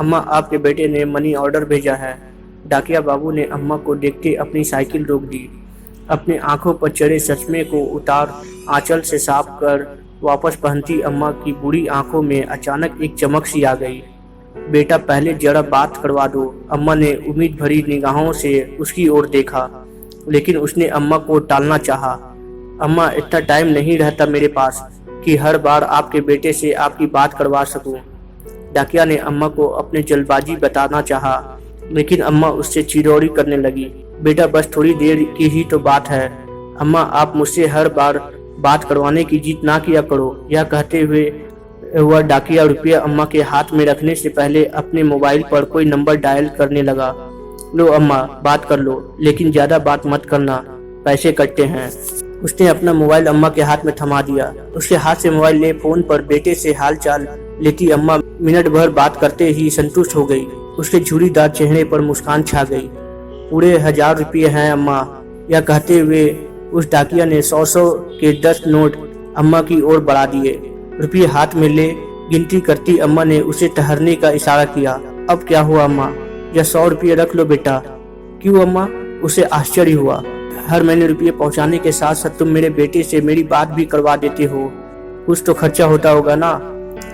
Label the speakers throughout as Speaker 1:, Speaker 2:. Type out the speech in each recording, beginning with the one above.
Speaker 1: अम्मा, आपके बेटे ने मनी ऑर्डर भेजा है। डाकिया बाबू ने अम्मा को देखते अपनी साइकिल रोक दी। अपने आंखों पर चढ़े चश्मे को उतार आंचल से साफ कर वापस पहनती अम्मा की बूढ़ी आंखों में अचानक एक चमक सी आ गई। बेटा, पहले जरा बात करवा दो। अम्मा ने उम्मीद भरी निगाहों से उसकी ओर देखा, लेकिन उसने अम्मा को टालना चाहा। अम्मा, इतना टाइम नहीं रहता मेरे पास कि हर बार आपके बेटे से आपकी बात करवा सकूं। डाकिया ने अम्मा को अपने जल्दबाजी बताना चाहा, लेकिन अम्मा उससे चिरौरी करने लगी। बेटा, बस थोड़ी देर की ही तो बात है। अम्मा, आप मुझसे हर बार बात करवाने की जिद ना किया करो। यह कहते हुए वह डाकिया रुपया अम्मा के हाथ में रखने से पहले अपने मोबाइल पर कोई नंबर डायल करने लगा। लो अम्मा, बात कर लो, लेकिन ज्यादा बात मत करना, पैसे कटते हैं। उसने अपना मोबाइल अम्मा के हाथ में थमा दिया। उसके हाथ से मोबाइल ले फोन पर बेटे से हाल चाल लेती अम्मा मिनट भर बात करते ही संतुष्ट हो गई। उसके झुर्रीदार चेहरे पर मुस्कान छा गई। पूरे 1000 रुपये हैं अम्मा। यह कहते हुए उस डाकिया ने 100 के 10 नोट अम्मा की ओर बढ़ा दिए। रुपये हाथ में ले गिनती करती अम्मा ने उसे ठहरने का इशारा किया। अब क्या हुआ अम्मा? यह 100 रुपये रख लो बेटा। क्यों अम्मा? उसे आश्चर्य हुआ। हर महीने रुपये पहुंचाने के साथ साथ तुम मेरे बेटे से मेरी बात भी करवा देते हो, कुछ तो खर्चा होता होगा ना?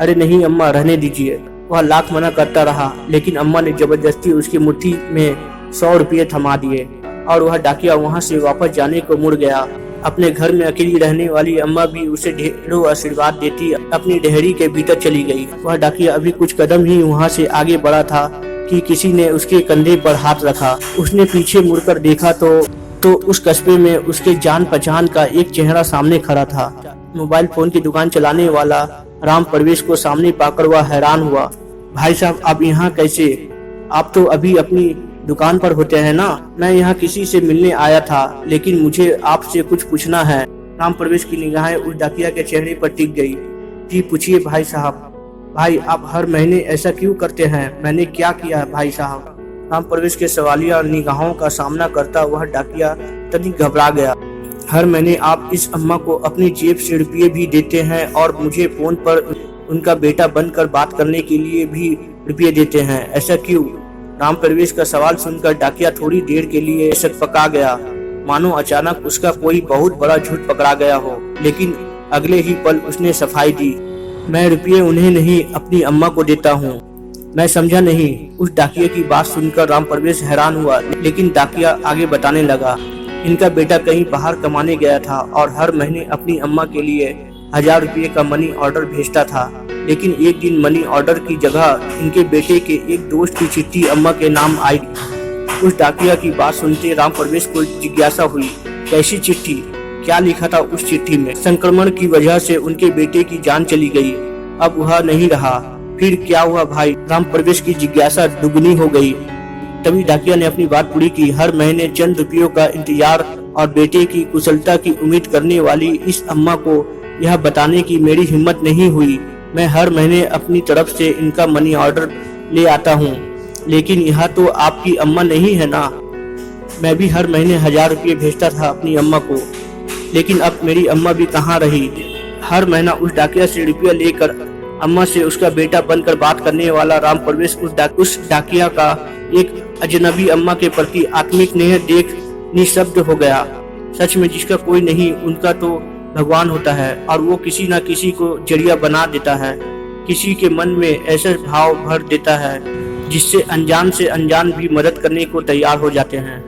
Speaker 1: अरे नहीं अम्मा, रहने दीजिए। वह लाख मना करता रहा, लेकिन अम्मा ने जबरदस्ती उसकी मुट्ठी में 100 रुपये थमा दिए और वह डाकिया वहां से वापस जाने को मुड़ गया। अपने घर में अकेली रहने वाली अम्मा भी उसे ढेरों आशीर्वाद देती अपनी डेहरी के भीतर चली गई। वह डाकिया अभी कुछ कदम ही वहां से आगे बढ़ा था कि किसी ने उसके कंधे पर हाथ रखा। उसने पीछे मुड़कर देखा तो उस कस्बे में उसके जान पहचान का एक चेहरा सामने खड़ा था। मोबाइल फोन की दुकान चलाने वाला राम परवेश को सामने पाकर वह हैरान हुआ। भाई साहब, आप यहाँ कैसे? आप तो अभी अपनी दुकान पर होते हैं ना? मैं यहाँ किसी से मिलने आया था, लेकिन मुझे आपसे कुछ पूछना है। राम परवेश की निगाहें उस डाकिया के चेहरे पर टिक गई। जी पूछिए भाई साहब। भाई, आप हर महीने ऐसा क्यों करते हैं? मैंने क्या किया है भाई साहब? राम परवेश के सवालिया निगाहों का सामना करता वह डाकिया तनिक घबरा गया। हर महीने आप इस अम्मा को अपनी जेब से रुपये भी देते हैं और मुझे फोन पर उनका बेटा बनकर बात करने के लिए भी रुपये देते हैं, ऐसा क्यों? राम परवेश का सवाल सुनकर डाकिया थोड़ी देर के लिए सकपका गया, मानो अचानक उसका कोई बहुत बड़ा झूठ पकड़ा गया हो। लेकिन अगले ही पल उसने सफाई दी। मैं रुपये उन्हें नहीं, अपनी अम्मा को देता हूँ। मैं समझा नहीं। उस डाकिया की बात सुनकर राम परवेश हैरान हुआ, लेकिन डाकिया आगे बताने लगा। इनका बेटा कहीं बाहर कमाने गया था और हर महीने अपनी अम्मा के लिए 1000 रुपये का मनी ऑर्डर भेजता था, लेकिन एक दिन मनी ऑर्डर की जगह इनके बेटे के एक दोस्त की चिट्ठी अम्मा के नाम आई। उस डाकिया की बात सुनते राम परवेश को जिज्ञासा हुई। कैसी चिट्ठी? क्या लिखा था उस चिट्ठी में? संक्रमण की वजह से उनके बेटे की जान चली गई, अब वह नहीं रहा। फिर क्या हुआ भाई? राम परवेश की जिज्ञासा दुगनी हो गई। तभी डाकिया ने अपनी बात पूरी की। हर महीने चंद रुपयों का इंतजार और बेटे की कुशलता की उम्मीद करने वाली इस अम्मा को यह बताने की मेरी हिम्मत नहीं हुई। मैं हर महीने अपनी तरफ से इनका मनी ऑर्डर ले आता हूँ, लेकिन यह तो आपकी अम्मा नहीं है ना? मैं भी हर महीने 1000 रुपये भेजता था अपनी अम्मा को, लेकिन अब मेरी अम्मा भी कहाँ रही? हर महीना उस डाकिया से रुपया लेकर अम्मा से उसका बेटा बनकर बात करने वाला राम परवेश उस डाकिया का एक अजनबी अम्मा के प्रति आत्मिक स्नेह देख निशब्द हो गया। सच में जिसका कोई नहीं, उनका तो भगवान होता है और वो किसी न किसी को जरिया बना देता है, किसी के मन में ऐसा भाव भर देता है जिससे अनजान से अनजान भी मदद करने को तैयार हो जाते हैं।